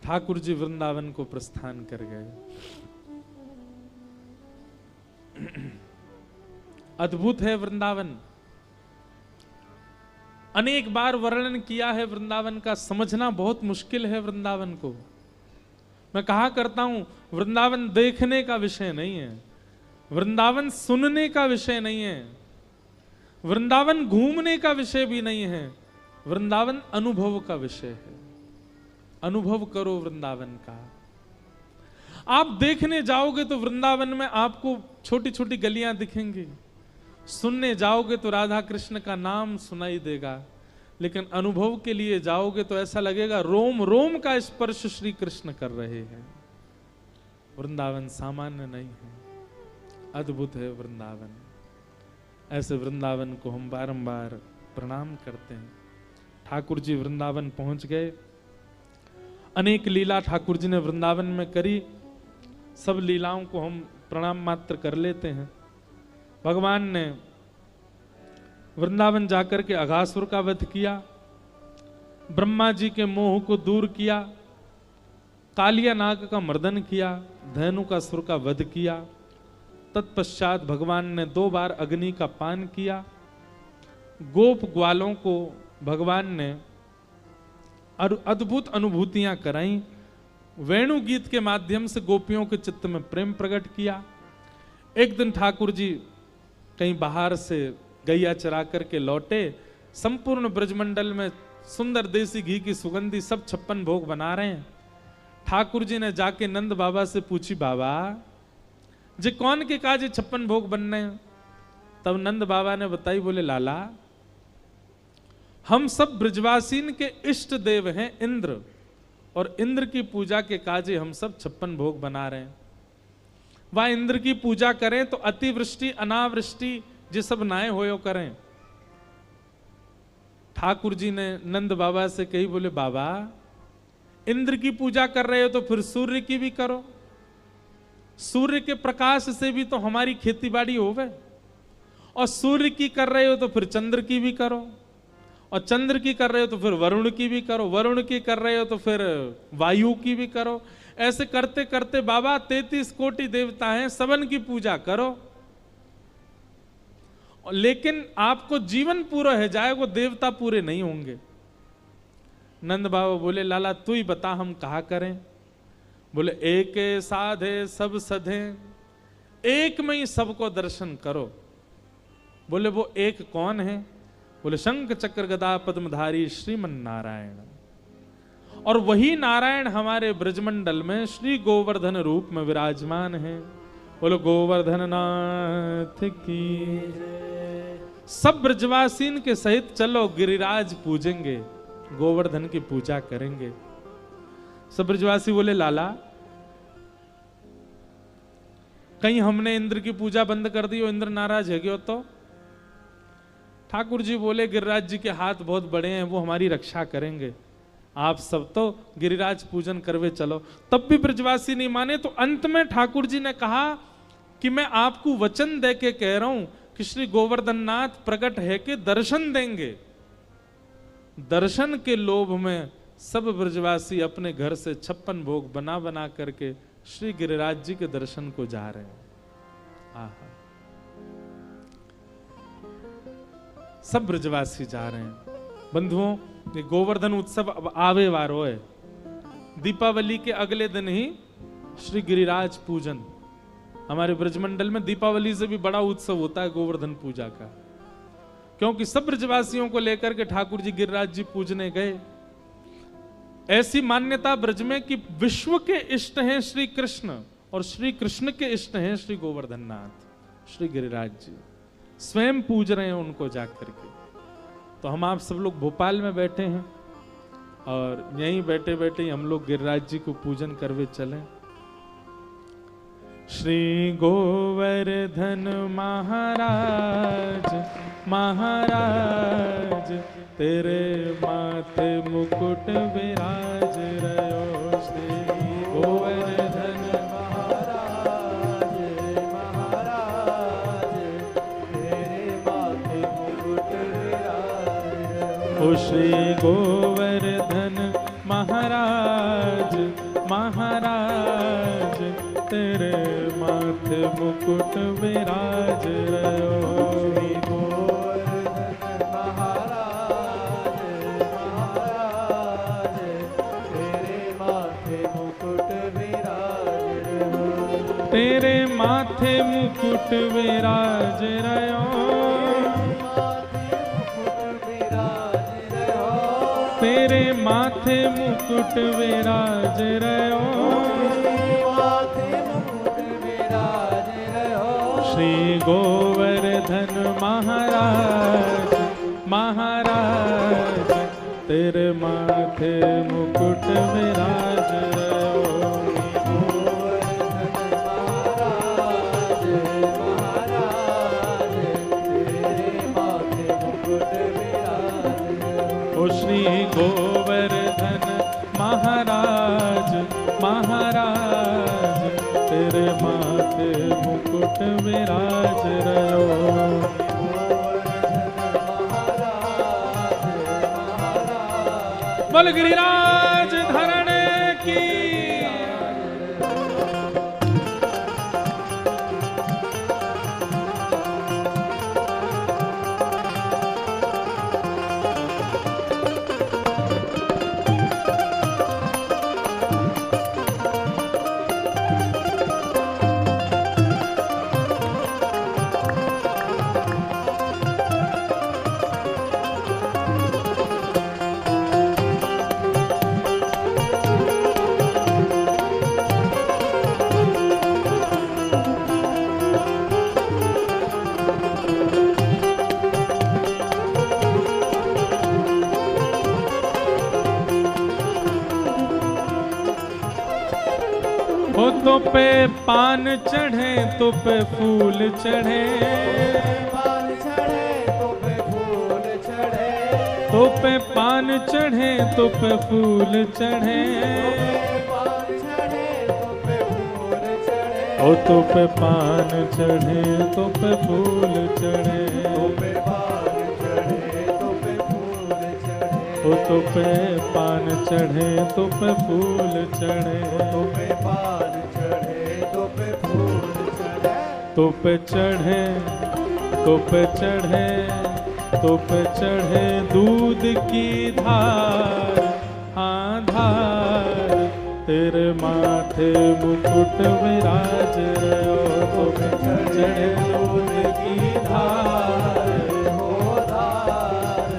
ठाकुर जी वृंदावन को प्रस्थान कर गए। अद्भुत है वृंदावन, अनेक बार वर्णन किया है वृंदावन का, समझना बहुत मुश्किल है वृंदावन को। मैं कहा करता हूं वृंदावन देखने का विषय नहीं है, वृंदावन सुनने का विषय नहीं है, वृंदावन घूमने का विषय भी नहीं है, वृंदावन अनुभव का विषय है। अनुभव करो वृंदावन का। आप देखने जाओगे तो वृंदावन में आपको छोटी छोटी गलियां दिखेंगी, सुनने जाओगे तो राधा कृष्ण का नाम सुनाई देगा, लेकिन अनुभव के लिए जाओगे तो ऐसा लगेगा रोम रोम का स्पर्श श्री कृष्ण कर रहे हैं। वृंदावन सामान्य नहीं है, अद्भुत है वृंदावन। ऐसे वृंदावन को हम बारंबार प्रणाम करते हैं। ठाकुर जी वृंदावन पहुंच गए, अनेक लीला ठाकुर जी ने वृंदावन में करी, सब लीलाओं को हम प्रणाम मात्र कर लेते हैं। भगवान ने वृंदावन जाकर के अघासुर का वध किया, ब्रह्मा जी के मोह को दूर किया, कालिया नाग का मर्दन किया, धेनुकासुर का वध किया। तत्पश्चात भगवान ने 2 बार अग्नि का पान किया। गोप ग्वालों को भगवान ने अद्भुत अनुभूतियां कराई। वेणु गीत के माध्यम से गोपियों के चित्त में प्रेम प्रकट किया। एक दिन ठाकुर जी कहीं बाहर से गैया चरा करके लौटे, संपूर्ण ब्रजमंडल में सुंदर देसी घी की सुगंधी सब 56 भोग बना रहे हैं। ठाकुर जी ने जाके नंद बाबा से पूछी, बाबा जे कौन के काज 56 भोग बनने हैं? तब नंद बाबा ने बताई, बोले लाला हम सब ब्रजवासीन के इष्ट देव हैं इंद्र, और इंद्र की पूजा के काजे हम सब 56 भोग बना रहे हैं। वह इंद्र की पूजा करें तो अतिवृष्टि अनावृष्टि जे सब नाए होयो करें। ठाकुर जी ने नंद बाबा से कही, बोले बाबा इंद्र की पूजा कर रहे हो तो फिर सूर्य की भी करो, सूर्य के प्रकाश से भी तो हमारी खेती बाड़ी होवे, और सूर्य की कर रहे हो तो फिर चंद्र की भी करो, और चंद्र की कर रहे हो तो फिर वरुण की भी करो, वरुण की कर रहे हो तो फिर वायु की भी करो। ऐसे करते करते बाबा 33 कोटि देवता हैं, सबन की पूजा करो, लेकिन आपको जीवन पूरा है जाए, वो देवता पूरे नहीं होंगे। नंद बाबा बोले लाला तू ही बता हम कहा करें। बोले एक साधे सब सधे, एक में ही सबको दर्शन करो। बोले वो एक कौन है? बोले शंख चक्र गदा पद्मधारी श्रीमन नारायण। और वही नारायण हमारे ब्रजमंडल में श्री गोवर्धन रूप में विराजमान है। बोलो गोवर्धन नाथ की। सब ब्रजवासीन के सहित चलो गिरिराज पूजेंगे, गोवर्धन की पूजा करेंगे। सब ब्रजवासी बोले लाला कहीं हमने इंद्र की पूजा बंद कर दी और इंद्र नाराज है क्यों? तो ठाकुर जी बोले गिरिराज जी के हाथ बहुत बड़े हैं, वो हमारी रक्षा करेंगे, आप सब तो गिरिराज पूजन करवे चलो। तब भी ब्रजवासी नहीं माने, तो अंत में ठाकुर जी ने कहा कि मैं आपको वचन दे के कह रहा हूं कि श्री गोवर्धन नाथ प्रकट है कि दर्शन देंगे। दर्शन के लोभ में सब ब्रजवासी अपने घर से 56 भोग बना बना करके श्री गिरिराज जी के दर्शन को जा रहे हैं। आहा, सब ब्रजवासी जा रहे हैं। बंधुओं, ये गोवर्धन उत्सव अब आवे वारो है। दीपावली के अगले दिन ही श्री गिरिराज पूजन। हमारे ब्रजमंडल में दीपावली से भी बड़ा उत्सव होता है गोवर्धन पूजा का, क्योंकि सब ब्रजवासियों को लेकर के ठाकुर जी गिरिराज जी पूजने गए। ऐसी मान्यता ब्रज में कि विश्व के इष्ट हैं श्री कृष्ण, और श्री कृष्ण के इष्ट हैं श्री गोवर्धन नाथ। श्री गिरिराज जी स्वयं पूज रहे हैं उनको जाकर के। तो हम आप सब लोग भोपाल में बैठे हैं, और यहीं बैठे बैठे हम लोग गिरिराज जी को पूजन करवे चलें। श्री गोवर्धन महाराज महाराज, तेरे माथे मुकुट विराज रहो। श्री गोवर्धन महाराज महाराज, तेरे माथे मुकुट विराज रहो। श्री गोवर्धन महाराज महाराज महाराज तेरे माथे मुकुट विराज रहो। श्री गोवर्धन महाराज महाराज तेरे माथे मुकुट विराज रहो। तेरे माथे मुकुट विराज रहो। तेरे माथे मुकुट विराज रहो। श्री गोवर्धन महाराज महाराज तेरे माथे मुकुट विराज रहो। ओ श्री गोवर्धन महाराज महाराज तेरे माथे मुकुट विराज रहो। बोल गिरिराज धरण की। तो पे पान चढ़े तो पे फूल चढ़े। पान चढ़े तो पे फूल चढ़े। तो पे पान चढ़े तो पे फूल चढ़े। पान चढ़े तो पे फूल चढ़े। ओ तो पे पान चढ़े तो पे फूल चढ़े। तो पे पान चढ़े तो पे फूल चढ़े। ओ तो पे पान चढ़े तो पे फूल चढ़े। तो पे पान चढ़े तो पे फूल चढ़े। तो पे चढ़े तो पे चढ़े तो पे चढ़े दूध की धार। हाँ धार तेरे माथे मुकुट विराज रहो। तो पे चढ़े दूध की धार। हो धार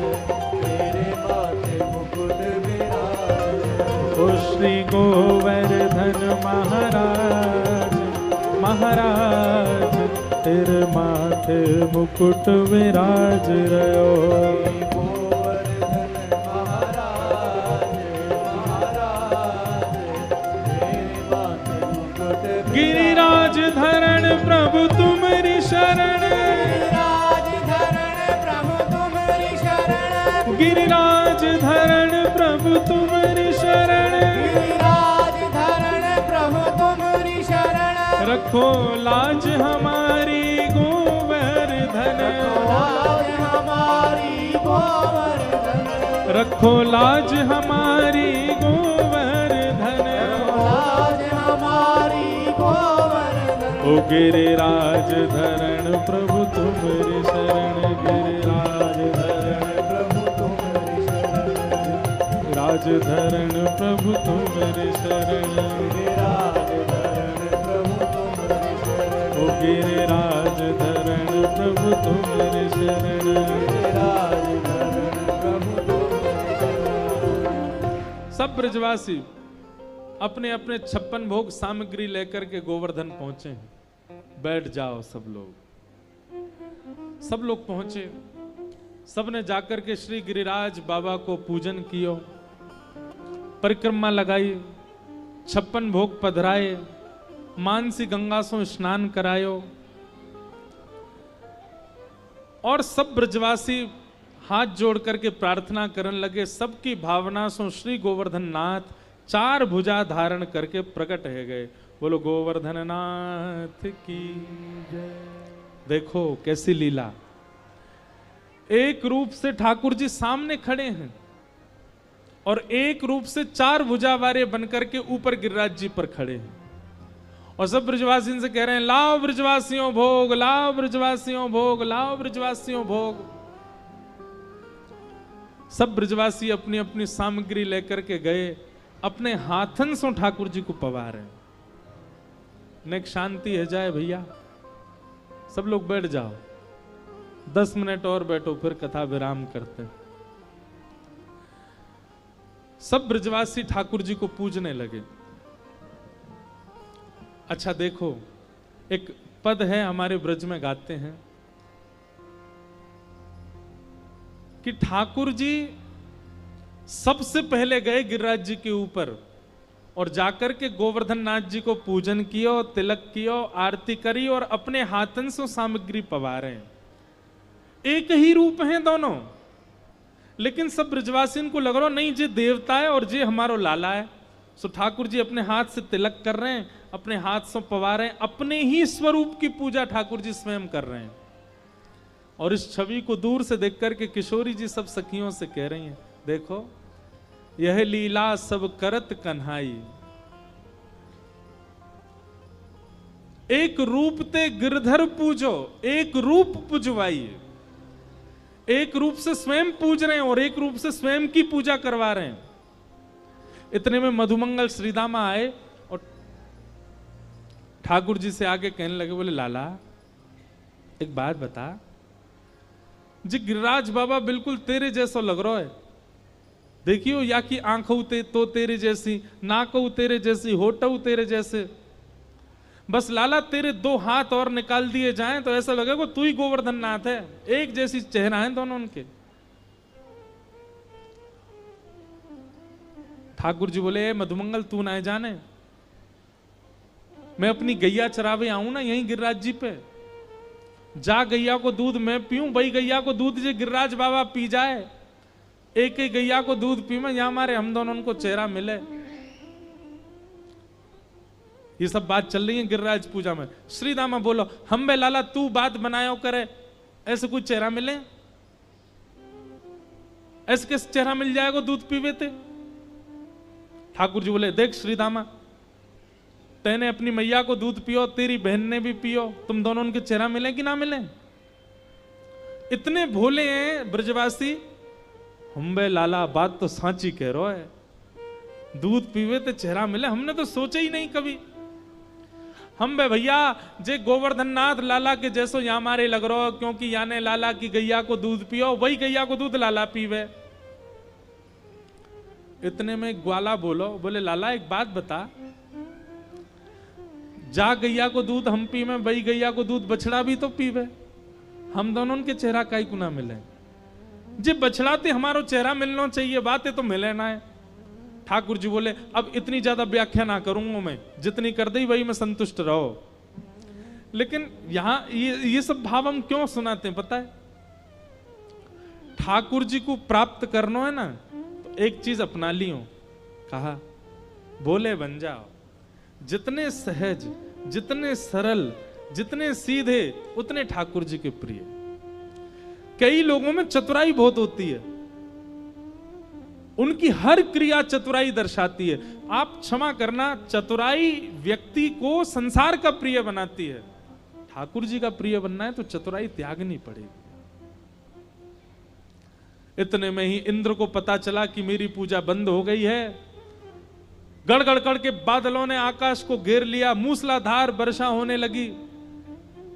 तेरे माथे मुकुट विराज। ओ श्री गोवर्धन महाराज महाराज तेरे माथे मुकुट विराज रहो। गोवर्धन महाराज महाराज तेरे माथे मुकुट गिरिराज धरण प्रभु तुम्हारी शरण। गिरिराज धरण प्रभु तुम्हारी शरण। गिरिराज धरण प्रभु तुम्हारी शरण। गिरिराज धरण प्रभु तुम्हारी शरण। रखो लाज हमारी गोवर्धन। लाज हमारी गोवर्धन। रखो लाज हमारी गोवर्धन। लाज हमारी गोवर्धन। ओ गिरिराज धरण प्रभु तुम्हारी शरण। गिरिराज धरण प्रभु तुम्हारी शरण। राज धरण प्रभु तुम्हारी शरण। गिरिराज धरण प्रभु तुम्हारी शरण। ओ गिरिराज धरण प्रभु तुम्हारी शरण। गिरिराज धरण प्रभु तुम्हारी शरण। सब ब्रजवासी अपने अपने 56 भोग सामग्री लेकर के गोवर्धन पहुंचे हैं। बैठ जाओ सब लोग। सब लोग पहुंचे। सबने जाकर के श्री गिरिराज बाबा को पूजन कियो, परिक्रमा लगाई, 56 भोग पधराए, मानसी गंगा सो स्नान करायो और सब ब्रजवासी हाथ जोड़ करके प्रार्थना करने लगे। सबकी भावना सो श्री गोवर्धन नाथ 4 भुजा धारण करके प्रकट है गए। बोलो गोवर्धन नाथ की जय। देखो कैसी लीला। एक रूप से ठाकुर जी सामने खड़े हैं और एक रूप से 4 भुजा वाले बनकर के ऊपर गिरिराज जी पर खड़े हैं और सब ब्रजवासियों से कह रहे हैं, लाओ ब्रजवासियों भोग, लाओ ब्रजवासियों भोग, लाओ ब्रजवासियों भोग। सब ब्रजवासी अपनी अपनी सामग्री लेकर के गए, अपने हाथन से ठाकुर जी को पवारे। नेक शांति है जाए भैया, सब लोग बैठ जाओ, 10 मिनट और बैठो, फिर कथा विराम करते। सब ब्रजवासी ठाकुर जी को पूजने लगे। अच्छा देखो, एक पद है हमारे ब्रज में गाते हैं कि ठाकुर जी सबसे पहले गए गिरिराज जी के ऊपर और जाकर के गोवर्धन नाथ जी को पूजन किया, तिलक किया, आरती करी और अपने हाथन से सामग्री पवारे। एक ही रूप हैं दोनों, लेकिन सब ब्रजवासियों को लग रहा नहीं जे देवता है और जे हमारो लाला है। सो ठाकुर जी अपने हाथ से तिलक कर रहे हैं, अपने हाथ से पवा रहे हैं, अपने ही स्वरूप की पूजा ठाकुर जी स्वयं कर रहे हैं। और इस छवि को दूर से देख करके किशोरी जी सब सखियों से कह रही हैं, देखो यह लीला सब करत कन्हाई, एक रूप ते गिरधर पूजो, एक रूप पूजवाई। एक रूप से स्वयं पूज रहे हैं और एक रूप से स्वयं की पूजा करवा रहे हैं। इतने में मधुमंगल श्रीदामा आए और ठाकुर जी से आके कहने लगे, बोले लाला एक बात बता जी, गिरिराज बाबा बिल्कुल तेरे जैसा लग रहा है। देखियो या कि आंखों तो तेरे जैसी, नाकों तेरे जैसी, होठों तेरे जैसे, बस लाला तेरे 2 हाथ और निकाल दिए जाएं तो ऐसा लगेगा तू ही गोवर्धन नाथ है। एक जैसी चेहरा है दोनों उनके। ठाकुर जी बोले, मधुमंगल तू ना जाने, मैं अपनी गैया चरावे आऊं ना यहीं गिरिराज जी पे, जा गैया को दूध मैं पीऊं, वही गैया को दूध जो गिरिराज बाबा पी जाए, एक ही गैया को दूध पी मैं, यहां हमारे हम दोनों उनको चेहरा मिले। ये सब बात चल रही है गिरिराज पूजा में। श्रीदामा बोलो, हम बे लाला तू बात बनायो करे, ऐसे कोई चेहरा मिले, ऐसे कैसे चेहरा मिल जाएगा दूध पीवे थे। ठाकुर जी बोले, देख श्रीदामा, तेने अपनी मैया को दूध पियो, तेरी बहन ने भी पियो, तुम दोनों उनके चेहरा मिले कि ना मिले। इतने भोले हैं ब्रजवासी। हम बे लाला बात तो सांची कह रहा है, दूध पीवे तो चेहरा मिले, हमने तो सोचा ही नहीं कभी। हम बे भैया जे गोवर्धन नाथ लाला के जैसो यहाँ हमारे लग रहा हो, क्योंकि याने लाला की गैया को दूध पियो, वही गैया को दूध लाला पीवे। इतने में ग्वाला बोलो, बोले लाला एक बात बता, जा गैया को दूध हम पीवे, वही गैया को दूध बछड़ा भी तो पीवे, हम दोनों उनके चेहरा काई को ना मिले। जे बछड़ा ते हमारो चेहरा मिलना चाहिए, बातें तो मिले ना है। ठाकुर जी बोले, अब इतनी ज्यादा व्याख्या ना करूंगा मैं, जितनी कर दी वही में संतुष्ट रहो। लेकिन यहां ये सब भाव हम क्यों सुनाते हैं पता है? ठाकुर जी को प्राप्त करना है ना, तो एक चीज अपना लियो, कहा बोले बन जाओ। जितने सहज, जितने सरल, जितने सीधे, उतने ठाकुर जी के प्रिय। कई लोगों में चतुराई बहुत होती है, उनकी हर क्रिया चतुराई दर्शाती है। आप क्षमा करना, चतुराई व्यक्ति को संसार का प्रिय बनाती है। ठाकुर जी का प्रिय बनना है तो चतुराई त्यागनी पड़ेगी। इतने में ही इंद्र को पता चला कि मेरी पूजा बंद हो गई है। गड़गड़ के बादलों ने आकाश को घेर लिया, मूसलाधार वर्षा होने लगी।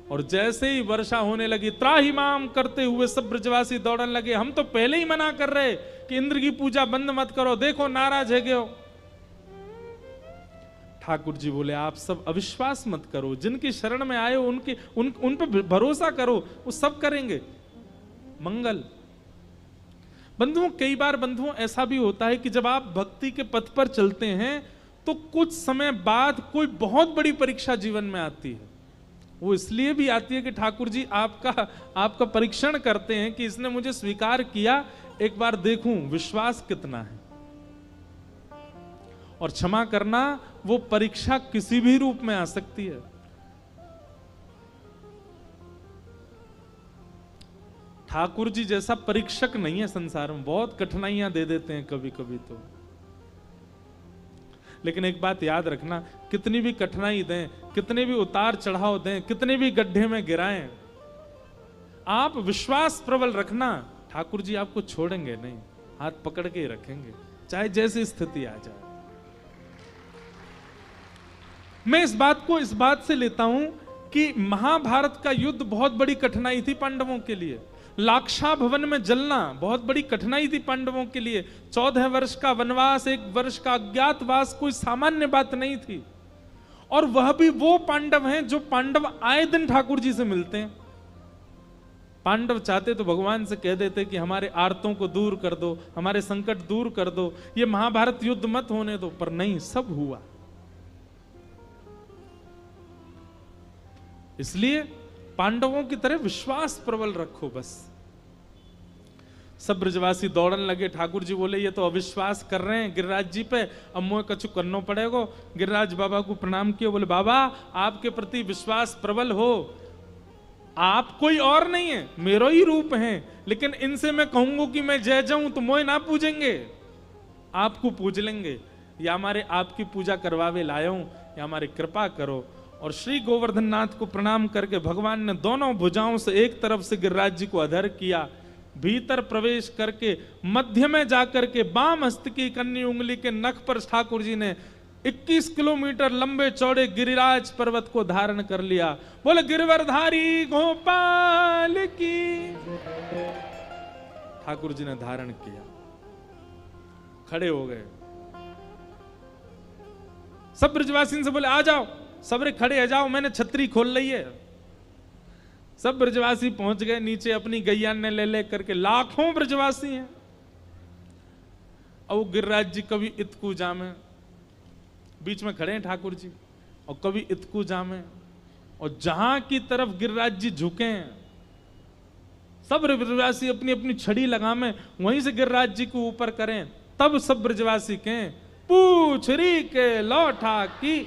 और जैसे ही वर्षा होने लगी, त्राहिमाम करते हुए सब ब्रजवासी दौड़ने लगे। हम तो पहले ही मना कर रहे कि इंद्र की पूजा बंद मत करो, देखो नाराज है गयो। ठाकुर जी बोले, आप सब अविश्वास मत करो, जिनकी शरण में आए उनके उन पे भरोसा करो, वो सब करेंगे मंगल। बंधुओं, कई बार बंधुओं ऐसा भी होता है कि जब आप भक्ति के पथ पर चलते हैं तो कुछ समय बाद कोई बहुत बड़ी परीक्षा जीवन में आती है। वो इसलिए भी आती है कि ठाकुर जी आपका परीक्षण करते हैं कि इसने मुझे स्वीकार किया, एक बार देखूं विश्वास कितना है। और क्षमा करना, वो परीक्षा किसी भी रूप में आ सकती है। ठाकुर जी जैसा परीक्षक नहीं है संसार में, बहुत कठिनाइयां दे देते हैं कभी कभी तो। लेकिन एक बात याद रखना, कितनी भी कठिनाई दें, कितने भी उतार चढ़ाव दें, कितने भी गड्ढे में गिराएं, आप विश्वास प्रबल रखना, ठाकुर जी आपको छोड़ेंगे नहीं, हाथ पकड़ के ही रखेंगे, चाहे जैसी स्थिति आ जाए। मैं इस बात से लेता हूं कि महाभारत का युद्ध बहुत बड़ी कठिनाई थी पांडवों के लिए। लाक्षा भवन में जलना बहुत बड़ी कठिनाई थी पांडवों के लिए। 14 वर्ष का वनवास, 1 वर्ष का अज्ञातवास कोई सामान्य बात नहीं थी। और वह भी वो पांडव हैं जो पांडव आए दिन ठाकुर जी से मिलते हैं। पांडव चाहते तो भगवान से कह देते कि हमारे आर्तों को दूर कर दो, हमारे संकट दूर कर दो, ये महाभारत युद्ध मत होने दो, पर नहीं, सब हुआ। इसलिए पांडवों की तरह विश्वास प्रबल रखो बस। सब ब्रजवासी दौड़न लगे, ठाकुर जी बोले ये तो अविश्वास कर रहे हैं गिरिराज जी पे, अब मोह कछु करना पड़ेगा। गिरिराज बाबा को प्रणाम किया, बोले बाबा आपके प्रति विश्वास प्रबल हो, आप कोई और नहीं है, मेरो ही रूप है, लेकिन इनसे मैं कहूंगा कि मैं जय जाऊं तो मोह ना पूजेंगे, आपको पूज लेंगे, या हमारे आपकी पूजा करवावे लाया हूं, या हमारी कृपा करो। और श्री गोवर्धन नाथ को प्रणाम करके भगवान ने दोनों भुजाओं से एक तरफ से गिरिराज जी को अधर किया, भीतर प्रवेश करके मध्य में जाकर के बाम हस्त की कन्नी उंगली के नख पर ठाकुर जी ने 21 किलोमीटर लंबे चौड़े गिरिराज पर्वत को धारण कर लिया। बोले गिरिवरधारी गोपाल की। ठाकुर जी ने धारण किया, खड़े हो गए। सब ब्रजवासी से बोले आ जाओ, सबरे खड़े आ जाओ, मैंने छतरी खोल ली है। सब ब्रजवासी पहुंच गए नीचे, अपनी गैया ने ले करके, लाखों ब्रजवासी हैं। और गिरिराज जी कभी इतकू जामे, बीच में खड़े हैं ठाकुर जी, और कभी इतकू जामे, और जहां की तरफ गिरिराज जी झुके हैं, सब ब्रजवासी अपनी अपनी छड़ी लगामे, वहीं से गिरिराज जी को ऊपर करें। तब सब ब्रजवासी कहें पूछ री के लौटा की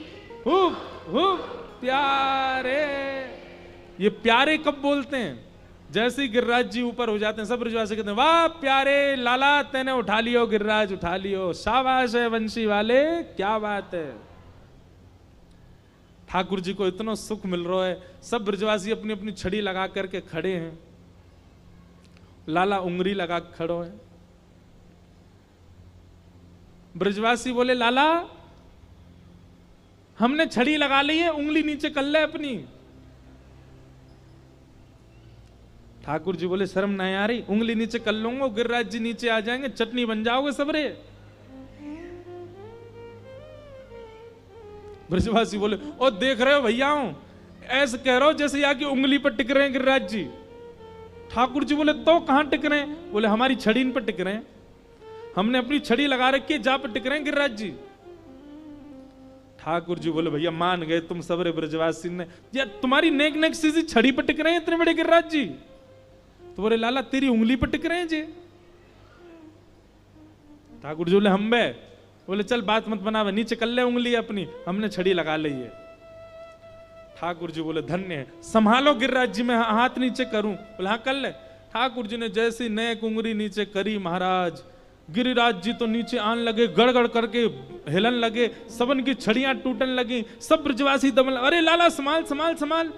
हुक हुक प्यारे। ये प्यारे कब बोलते हैं? जैसे ही गिरिराज जी ऊपर हो जाते हैं, सब ब्रजवासी कहते हैं वाह प्यारे लाला, तेने उठा लियो गिरिराज, उठा लियो, शाबाश है वंशी वाले, क्या बात है। ठाकुर जी को इतना सुख मिल रहा है, सब ब्रजवासी अपनी अपनी छड़ी लगा करके खड़े हैं, लाला उंगली लगा खड़ो है। ब्रजवासी बोले लाला हमने छड़ी लगा ली है, उंगली नीचे कर ले अपनी। ठाकुर जी बोले शर्म नहीं आ रही, उंगली नीचे कर लूंगा, गिरिराज जी नीचे आ जाएंगे, चटनी बन जाओगे सबरे। ब्रजवासी बोले ओ देख रहे हो भैया, ऐसे कह रहे हो जैसे यहाँ की उंगली पर टिक रहे हैं गिरिराज जी। ठाकुर जी बोले तो कहां टिक रहे हैं? बोले हमारी छड़ी इन पर टिक रहे हैं, हमने अपनी छड़ी लगा रखी है, जा पर टिक रहे हैं गिरिराज जी। ठाकुर जी बोले भैया मान गए तुम सबरे ब्रजवासी ने, या तुम्हारी नेक नेक सी छड़ी पर टिक रहे हैं इतने बड़े गिरिराज जी। तो बोले लाला तेरी उंगली पर टिक रहे हैं जी। ठाकुर जी बोले हम बे, बोले चल बात मत बनावे, नीचे कर ले उंगली अपनी, हमने छड़ी लगा ली है। ठाकुर जी बोले धन्य है, संभालो गिरिराज जी, मैं हाथ नीचे करूं? बोले हाँ कर ले। ठाकुर जी ने जैसी नेक उंगली नीचे करी महाराज, गिरिराज जी तो नीचे आने लगे, गड़गड़ करके हिलन लगे, सबन की छड़ियां टूटने लगी, सब ब्रजवासी दमन, अरे लाला संभाल संभाल संभाल।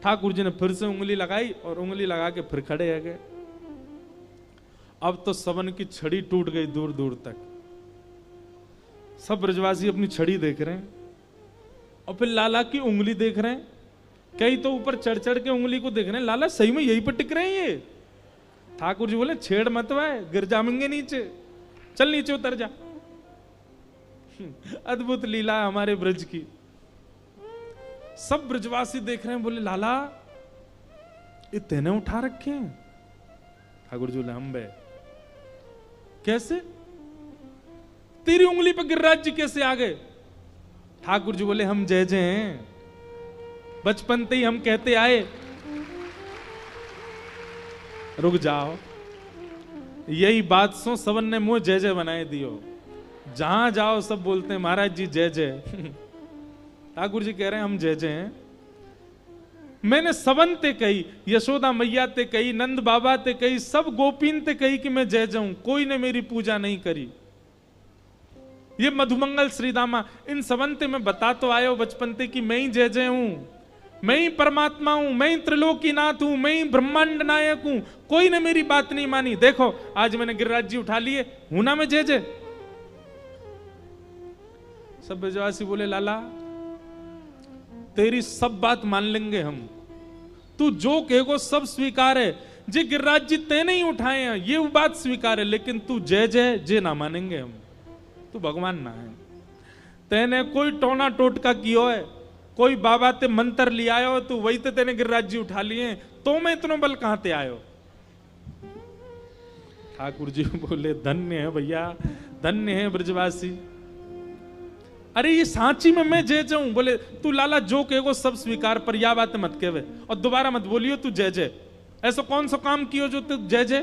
ठाकुर जी ने फिर से उंगली लगाई और उंगली लगा के फिर खड़े हो गए। अब तो सबन की छड़ी टूट गई दूर दूर तक। सब ब्रजवासी अपनी छड़ी देख रहे हैं और फिर लाला की उंगली देख रहे हैं, कई तो ऊपर चढ़ चढ़ के उंगली को देख रहे हैं, लाला सही में यही पर टिक रहे हैं ये। ठाकुर जी बोले छेड़ मत वाए, गिर जाएंगे नीचे, चल नीचे उतर जा। अद्भुत लीला हमारे ब्रज की। सब ब्रजवासी देख रहे हैं, बोले लाला ये तेने उठा रखे हैं? ठाकुर जी बोले हम बे, कैसे? तेरी उंगली पर गिरिराज जी कैसे आ गए? ठाकुर जी बोले हम जय जय हैं, बचपन से ही हम कहते आए। रुक जाओ, यही बात सो सबन ने मुंह जय जय बनाए दियो, जहां जाओ सब बोलते हैं महाराज जी जय जय। ठाकुर जी कह रहे हैं हम जय जय हैं। मैंने सबन ते कही, यशोदा मैया ते कही, नंद बाबा ते कही, सब गोपीन ते कही कि मैं जय जाऊं, कोई ने मेरी पूजा नहीं करी। ये मधुमंगल श्रीदामा इन सबन ते मैं बता तो आयो बचपन ते कि मैं ही जय जय हूं, मैं ही परमात्मा हूं, मैं ही त्रिलोकीनाथ हूं, मैं ही ब्रह्मांड नायक हूं, कोई ने मेरी बात नहीं मानी। देखो आज मैंने गिरिराज जी उठा लिए, हूं ना मैं जय जय। सब ब्रजवासी बोले लाला तेरी सब बात मान लेंगे हम, तू जो कहेगो सब स्वीकार है, जी गिरिराज जी तेने ही उठाए हैं ये बात स्वीकार है, लेकिन तू जय जय जे ना मानेंगे हम, तू भगवान ना है। तेने कोई टोना टोटका कियो है, कोई बाबा ते मंत्र लिया आयो, तू वही ते तेने गिरिराज जी उठा लिए, तो मैं इतना बल कहां ते आयो। ठाकुर जी बोले धन्य है भैया, धन्य है ब्रजवासी। अरे ये सांची में मैं जय जाऊं। बोले तू लाला जो कहेगो सब स्वीकार, पर या बात मत कहवे और दोबारा मत बोलियो तू जय जय। ऐसा कौन सा काम कियो जो तू जय जय।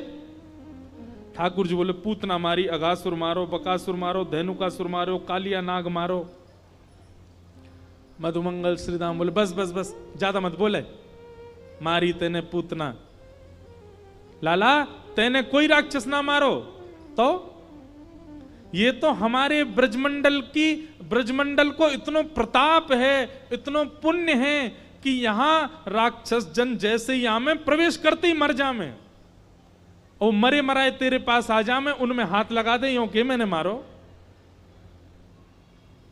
ठाकुर जी बोले पूतना मारी, अगासुर मारो, बकासुर मारो, धेनुकासुर मारो, कालिया नाग मारो। मधुमंगल श्रीदाम बोले बस बस बस ज्यादा मत बोले, मारी तेने पूतना। लाला तेने कोई राक्षस ना मारो, तो ये तो हमारे ब्रजमंडल को इतना प्रताप है, इतना पुण्य है कि यहां राक्षस जन जैसे यहां में प्रवेश करते ही मर जामे, और मरे मराए तेरे पास आ जामे, उनमें हाथ लगा दे यो के मैंने मारो,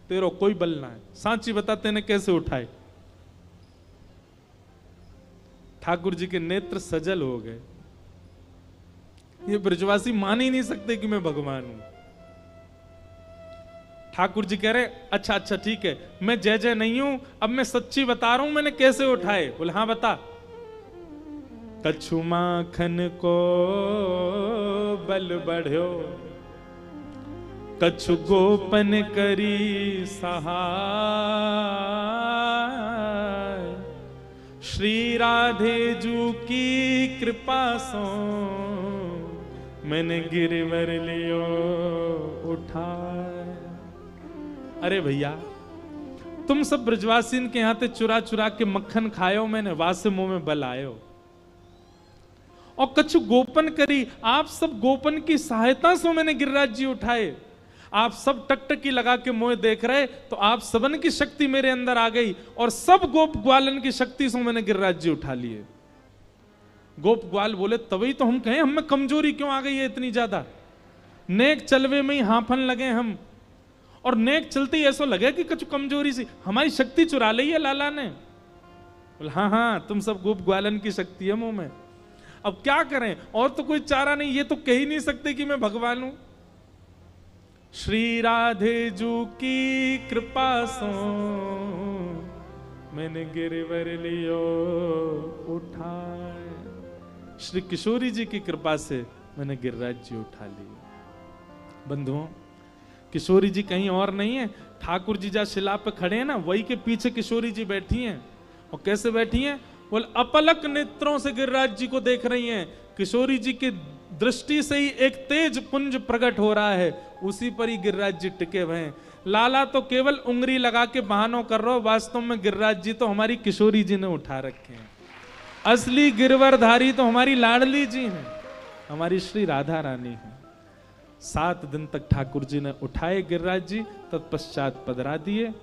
तेरो कोई बल ना है। सांची बता तेने कैसे उठाए। ठाकुर जी के नेत्र सजल हो गए। ये ब्रजवासी मान ही नहीं सकते कि मैं भगवान हूं। ठाकुर जी कह रहे अच्छा अच्छा ठीक है, मैं जय जय नहीं हूं, अब मैं सच्ची बता रहा हूं मैंने कैसे उठाए। बोले हाँ बता। कछु माखन को बल बढ़्यो, कछु गोपन करी सहाय, श्री राधे जू की कृपा सो मैंने गिरवर लियो उठाए। अरे भैया तुम सब ब्रजवासीन के यहां ते चुरा चुरा के मक्खन खायो, मैंने वासे मुंह में बल आयो, और कछु गोपन करी, आप सब गोपन की सहायता से मैंने गिरिराज जी उठाए। आप सब टकटकी लगा के मुझे देख रहे, तो आप सबन की शक्ति मेरे अंदर आ गई, और सब गोप ग्वालन की शक्ति से मैंने गिरिराज जी उठा लिए। गोप ग्वाल बोले तभी तो हम कहें हमें कमजोरी क्यों आ गई है इतनी ज्यादा, नेक चलवे में ही हाफन लगे हम, और नेक चलते ही ऐसा लगे कि कुछ कमजोरी सी हमारी शक्ति चुरा ली है लाला ने। बोले हाँ हाँ तुम सब गोप ग्वालन की शक्ति है मुंह में, अब क्या करें, और तो कोई चारा नहीं, ये तो कह ही नहीं सकते कि मैं भगवान हूं। श्री राधे जू की कृपा सो मैंने गिरवर लियो उठाए। श्री किशोरी जी की कृपा से मैंने गिरिराज जी उठा लिए। बंधुओं किशोरी जी कहीं और नहीं है, ठाकुर जी जहाँ शिला पे खड़े हैं ना, वही के पीछे किशोरी जी बैठी हैं। और कैसे बैठी हैं, बोले अपलक नेत्रों से गिरिराज जी को देख रही हैं। किशोरी जी की दृष्टि से ही एक तेज पुंज प्रकट हो रहा है, उसी पर ही गिरिराज जी टिके हुए हैं। लाला तो केवल उंगली लगा के बहानों कर रहा हो, वास्तव में गिरिराज जी तो हमारी किशोरी जी ने उठा रखे हैं। असली गिरवरधारी तो हमारी लाडली जी हैं, हमारी श्री राधा रानी है। 7 दिन तक ठाकुर जी ने उठाए गिरिराज जी, तत्पश्चात पधरा दिए।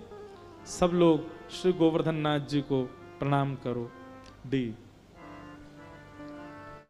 सब लोग श्री गोवर्धन नाथ जी को प्रणाम करो। डी